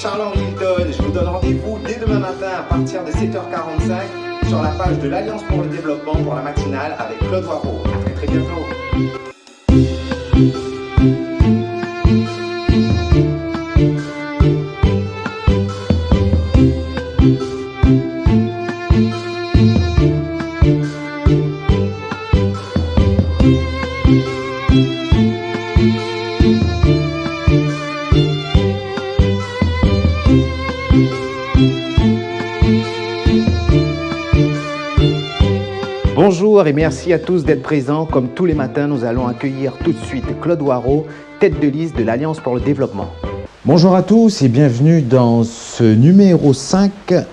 Charles-Henri Hilton et je vous donne rendez-vous dès demain matin à partir de 7h45 sur la page de l'Alliance pour le développement pour la matinale avec Claude Waro. À très très bientôt. Bonjour et merci à tous d'être présents. Comme tous les matins, nous allons accueillir tout de suite Claude Waro, tête de liste de l'Alliance pour le développement. Bonjour à tous et bienvenue dans ce numéro 5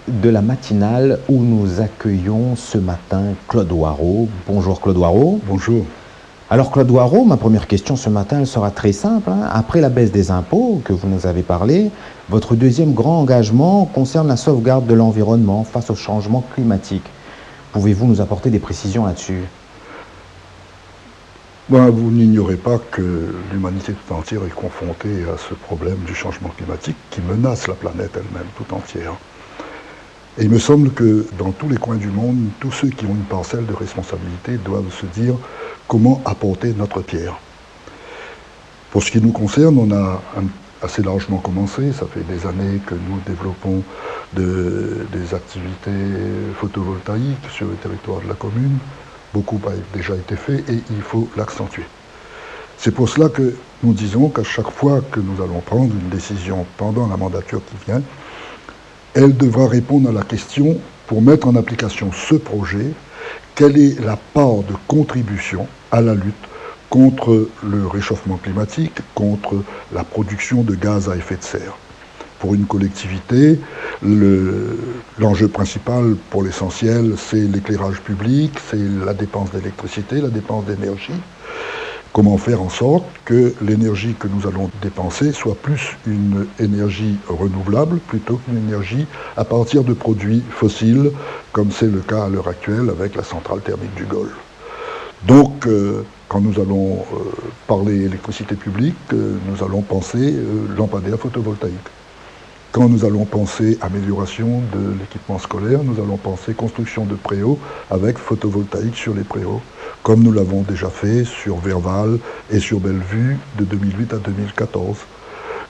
de la matinale où nous accueillons ce matin Claude Waro. Bonjour Claude Waro. Bonjour. Alors Claude Waro, ma première question ce matin elle sera très simple. Après la baisse des impôts que vous nous avez parlé, votre deuxième grand engagement concerne la sauvegarde de l'environnement face au changement climatique. Pouvez-vous nous apporter des précisions là-dessus ? Vous n'ignorez pas que l'humanité tout entière est confrontée à ce problème du changement climatique qui menace la planète elle-même tout entière. Et il me semble que dans tous les coins du monde, tous ceux qui ont une parcelle de responsabilité doivent se dire comment apporter notre pierre. Pour ce qui nous concerne, on a assez largement commencé. Ça fait des années que nous développons des activités photovoltaïques sur le territoire de la commune. Beaucoup a déjà été fait et il faut l'accentuer. C'est pour cela que nous disons qu'à chaque fois que nous allons prendre une décision pendant la mandature qui vient, elle devra répondre à la question, pour mettre en application ce projet, quelle est la part de contribution à la lutte contre le réchauffement climatique, contre la production de gaz à effet de serre. Pour une collectivité, l'enjeu principal pour l'essentiel, c'est l'éclairage public, c'est la dépense d'électricité, la dépense d'énergie. Comment faire en sorte que l'énergie que nous allons dépenser soit plus une énergie renouvelable plutôt qu'une énergie à partir de produits fossiles, comme c'est le cas à l'heure actuelle avec la centrale thermique du Golfe. Donc, quand nous allons parler électricité publique, nous allons penser lampadaire photovoltaïque. Quand nous allons penser amélioration de l'équipement scolaire, nous allons penser construction de préaux avec photovoltaïque sur les préaux, comme nous l'avons déjà fait sur Verval et sur Bellevue de 2008 à 2014.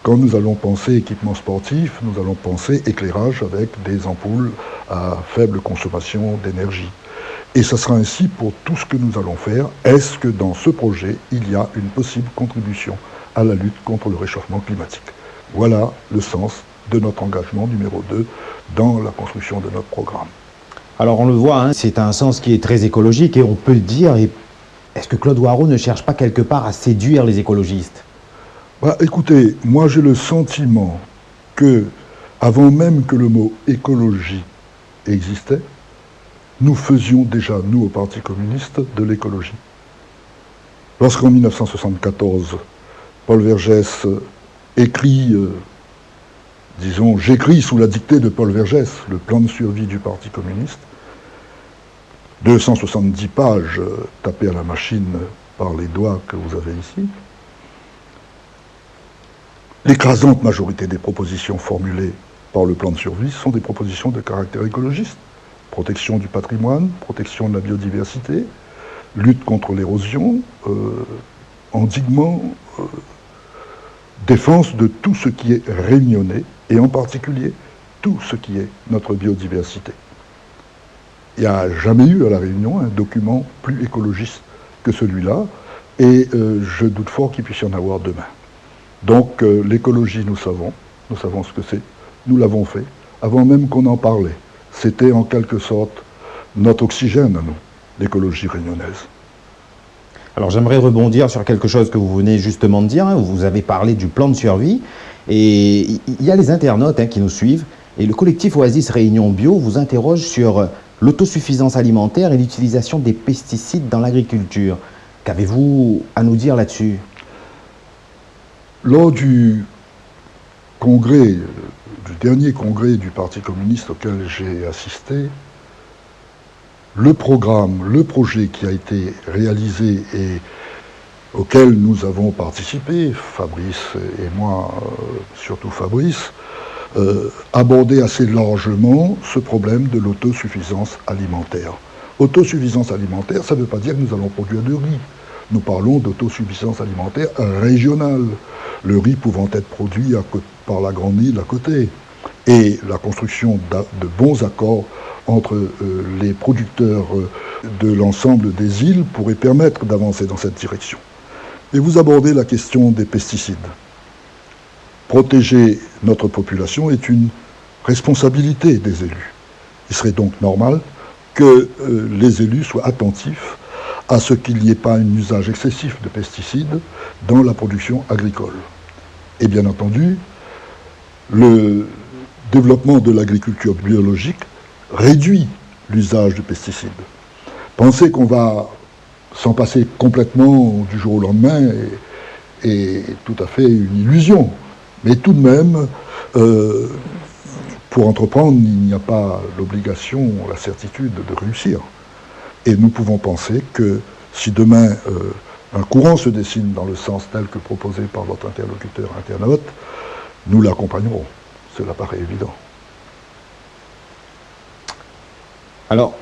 Quand nous allons penser équipement sportif, nous allons penser éclairage avec des ampoules à faible consommation d'énergie. Et ce sera ainsi pour tout ce que nous allons faire. Est-ce que dans ce projet, il y a une possible contribution à la lutte contre le réchauffement climatique ? Voilà le sens de notre engagement numéro 2 dans la construction de notre programme. Alors on le voit, c'est un sens qui est très écologique et on peut le dire. Est-ce que Claude Waro ne cherche pas quelque part à séduire les écologistes ? Écoutez, moi j'ai le sentiment que, avant même que le mot écologie existait, nous faisions déjà, nous, au Parti communiste, de l'écologie. Lorsqu'en 1974, Paul Vergès écrit, j'écris sous la dictée de Paul Vergès, le plan de survie du Parti communiste, 270 pages tapées à la machine par les doigts que vous avez ici. L'écrasante majorité des propositions formulées par le plan de survie sont des propositions de caractère écologiste. Protection du patrimoine, protection de la biodiversité, lutte contre l'érosion, endiguement, défense de tout ce qui est réunionnais, et en particulier tout ce qui est notre biodiversité. Il n'y a jamais eu à La Réunion un document plus écologiste que celui-là, et je doute fort qu'il puisse y en avoir demain. Donc l'écologie, nous savons ce que c'est, nous l'avons fait, avant même qu'on en parlait. C'était en quelque sorte notre oxygène à nous, l'écologie réunionnaise. Alors j'aimerais rebondir sur quelque chose que vous venez justement de dire. Vous avez parlé du plan de survie et il y a les internautes qui nous suivent et le collectif Oasis Réunion Bio vous interroge sur l'autosuffisance alimentaire et l'utilisation des pesticides dans l'agriculture. Qu'avez-vous à nous dire là-dessus ? Lors du dernier congrès du Parti communiste auquel j'ai assisté, le projet qui a été réalisé et auquel nous avons participé, Fabrice et moi, surtout Fabrice, aborder assez largement ce problème de l'autosuffisance alimentaire. Autosuffisance alimentaire, ça ne veut pas dire que nous allons produire du riz. Nous parlons d'autosuffisance alimentaire régionale, le riz pouvant être produit par la grande île à côté. Et la construction de bons accords entre les producteurs de l'ensemble des îles pourrait permettre d'avancer dans cette direction. Et vous abordez la question des pesticides. Protéger notre population est une responsabilité des élus. Il serait donc normal que les élus soient attentifs à ce qu'il n'y ait pas un usage excessif de pesticides dans la production agricole. Et bien entendu, le développement de l'agriculture biologique réduit l'usage de pesticides. Penser qu'on va s'en passer complètement du jour au lendemain est tout à fait une illusion. Mais tout de même, pour entreprendre, il n'y a pas l'obligation, la certitude de réussir. Et nous pouvons penser que si demain un courant se dessine dans le sens tel que proposé par votre interlocuteur internaute, nous l'accompagnerons. Cela paraît évident. Alors,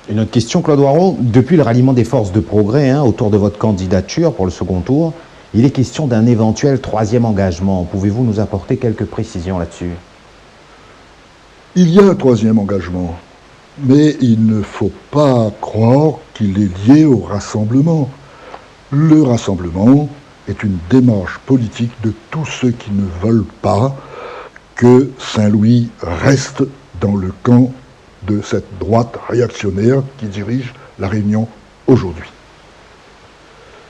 une autre question, Claude Warraud. Depuis le ralliement des forces de progrès autour de votre candidature pour le second tour, il est question d'un éventuel troisième engagement. Pouvez-vous nous apporter quelques précisions là-dessus? Il y a un troisième engagement, mais il ne faut pas croire qu'il est lié au rassemblement. Le rassemblement est une démarche politique de tous ceux qui ne veulent pas que Saint-Louis reste dans le camp de cette droite réactionnaire qui dirige la Réunion aujourd'hui.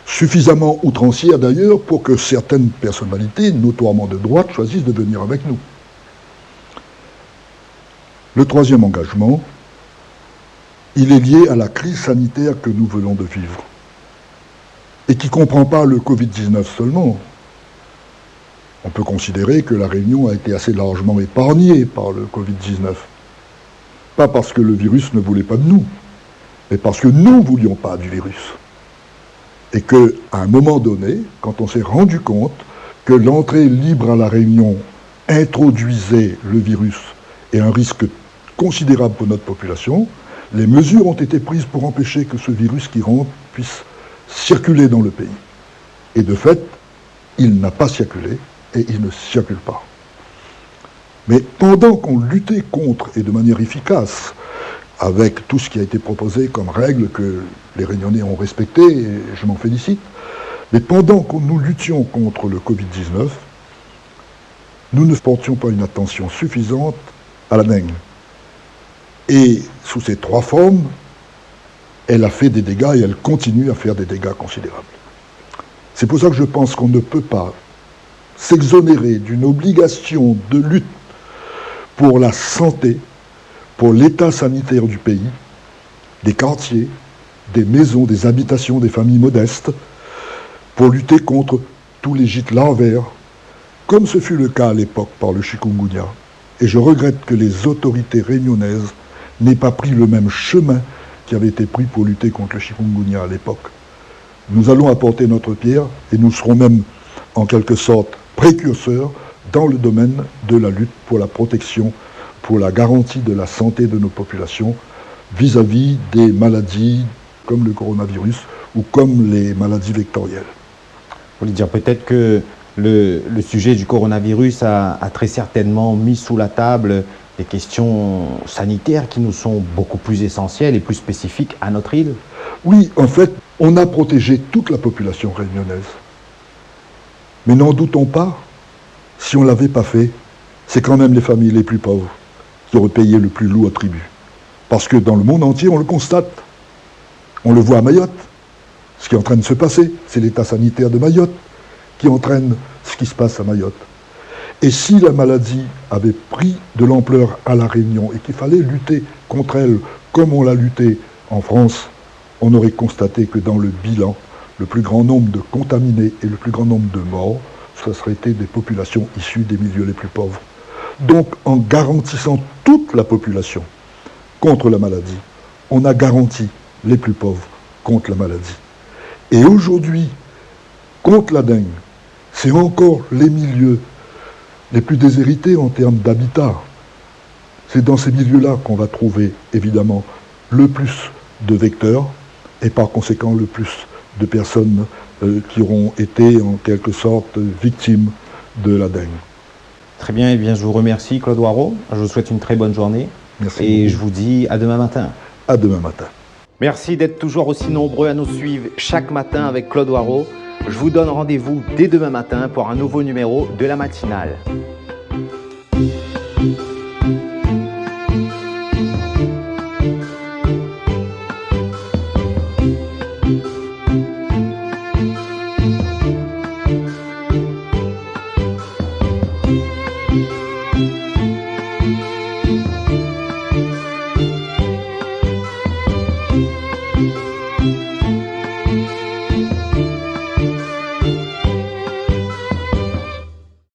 Suffisamment outrancière d'ailleurs pour que certaines personnalités, notoirement de droite, choisissent de venir avec nous. Le troisième engagement, il est lié à la crise sanitaire que nous venons de vivre et qui ne comprend pas le Covid-19 seulement. On peut considérer que la Réunion a été assez largement épargnée par le Covid-19. Pas parce que le virus ne voulait pas de nous, mais parce que nous ne voulions pas du virus. Et qu'à un moment donné, quand on s'est rendu compte que l'entrée libre à la Réunion introduisait le virus et un risque considérable pour notre population, les mesures ont été prises pour empêcher que ce virus qui rentre puisse circuler dans le pays. Et de fait, il n'a pas circulé et il ne circule pas. Mais pendant qu'on luttait contre, et de manière efficace, avec tout ce qui a été proposé comme règle que les Réunionnais ont respecté, et je m'en félicite, mais pendant que nous luttions contre le Covid-19, nous ne portions pas une attention suffisante à la dengue. Et sous ces trois formes, elle a fait des dégâts et elle continue à faire des dégâts considérables. C'est pour ça que je pense qu'on ne peut pas s'exonérer d'une obligation de lutte pour la santé, pour l'état sanitaire du pays, des quartiers, des maisons, des habitations, des familles modestes, pour lutter contre tous les gîtes larvaires, comme ce fut le cas à l'époque par le chikungunya. Et je regrette que les autorités réunionnaises n'aient pas pris le même chemin qui avait été pris pour lutter contre le chikungunya à l'époque. Nous allons apporter notre pierre et nous serons même, en quelque sorte, précurseurs dans le domaine de la lutte pour la protection, pour la garantie de la santé de nos populations vis-à-vis des maladies comme le coronavirus ou comme les maladies vectorielles. Vous voulez dire peut-être que le sujet du coronavirus a très certainement mis sous la table des questions sanitaires qui nous sont beaucoup plus essentielles et plus spécifiques à notre île? Oui, en fait, on a protégé toute la population réunionnaise. Mais n'en doutons pas, si on ne l'avait pas fait, c'est quand même les familles les plus pauvres qui auraient payé le plus lourd tribut. Parce que dans le monde entier, on le constate. On le voit à Mayotte. Ce qui est en train de se passer, c'est l'état sanitaire de Mayotte qui entraîne ce qui se passe à Mayotte. Et si la maladie avait pris de l'ampleur à La Réunion et qu'il fallait lutter contre elle comme on l'a lutté en France, on aurait constaté que dans le bilan, le plus grand nombre de contaminés et le plus grand nombre de morts, ce serait été des populations issues des milieux les plus pauvres. Donc, en garantissant toute la population contre la maladie, on a garanti les plus pauvres contre la maladie. Et aujourd'hui, contre la dengue, c'est encore les milieux les plus déshérités en termes d'habitat. C'est dans ces milieux-là qu'on va trouver évidemment le plus de vecteurs et par conséquent le plus de personnes qui auront été en quelque sorte victimes de la dengue. Très bien, eh bien, je vous remercie Claude Waro, je vous souhaite une très bonne journée. Merci et beaucoup. Je vous dis à demain matin. À demain matin. Merci d'être toujours aussi nombreux à nous suivre chaque matin avec Claude Waro. Je vous donne rendez-vous dès demain matin pour un nouveau numéro de la matinale.